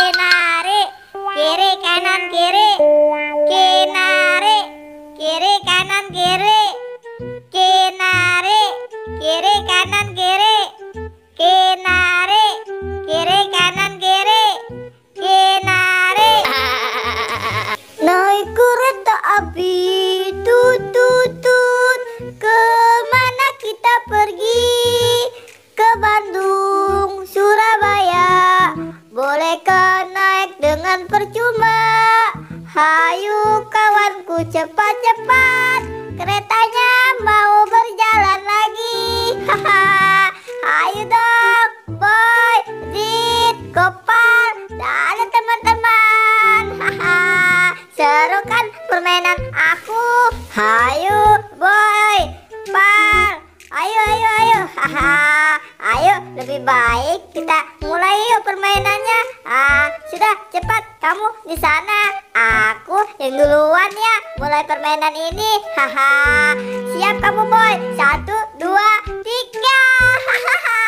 Kinari, kiri kanan kiri. Kinari, kiri kanan kiri. Kinari, kiri kanan kiri. Kinari, kiri kanan kiri. Kinari. Naik kereta api, tut tut tut. Kemana kita pergi? Ke Bandung, Surabaya. Bolehkah naik dengan percuma? Hayu kawanku cepat-cepat, keretanya mau berjalan lagi. Haha, ayo dong, Boy, Zit, Gopal, dan teman-teman. Haha, seru kan permainan aku? Hayu, Boy, Pal, ayo, ayo, ayo. Haha, ayo, lebih baik kita mulai yuk permainannya. Sudah, cepat kamu di sana. Aku yang duluan ya mulai permainan ini. Haha, siap kamu Boy? 1, 2, 3. Hahaha,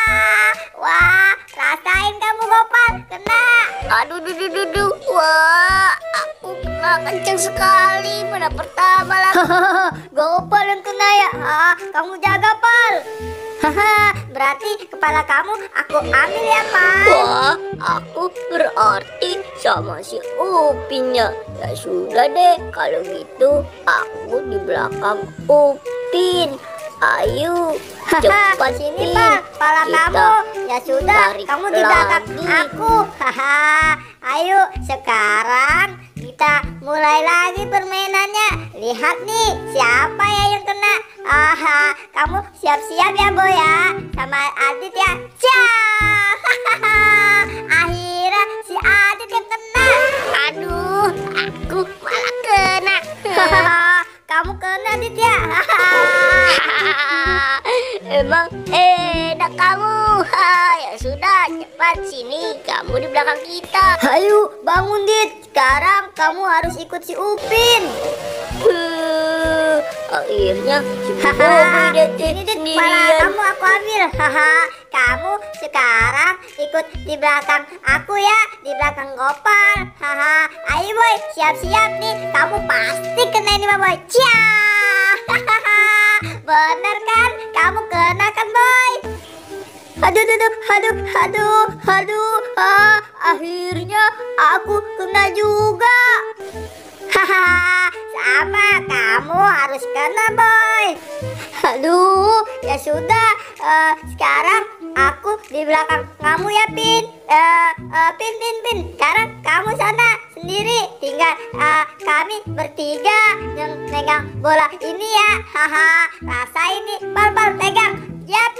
wah, rasain kamu Gopal, kena. Aduh, duh. Wah, aku kena kenceng sekali pada pertama lagi. Gopal yang kena ya. Kamu jaga Pal. Haha, berarti kepala kamu aku ambil ya Pal. Wah, aku berarti sama si Upinnya. Ya sudah deh, kalau gitu aku di belakang Upin. Ayo, cepat sini Pak, kepala kamu. Ya sudah, kamu di belakang aku. Haha, ayo sekarang kita mulai lagi permainannya. Lihat nih, siapa ya yang kena? Kamu siap-siap ya Boy ya, sama Adit ya. Akhirnya si Adit yang kena. Aduh, aku malah kena. Kamu kena Adit ya. Emang enak kamu. Ya sudah, cepat sini, kamu di belakang kita. Ayo bangun Dit, sekarang kamu harus ikut si Upin. Akhirnya si ini Dit, kepala kamu aku ambil. Kamu sekarang ikut di belakang aku ya, di belakang Gopal. Ayo Boy, siap-siap nih, kamu pasti kena ini Boy. Bener kan? Kamu kena kan Boy? Aduh, akhirnya aku kena juga. Sama, kamu harus kena Boy. Aduh, ya sudah, sekarang aku di belakang kamu ya Pin. Pin. Sekarang kamu sana sendiri, tinggal kami bertiga yang pegang bola ini ya. Rasain nih, Pal pegang. Yap.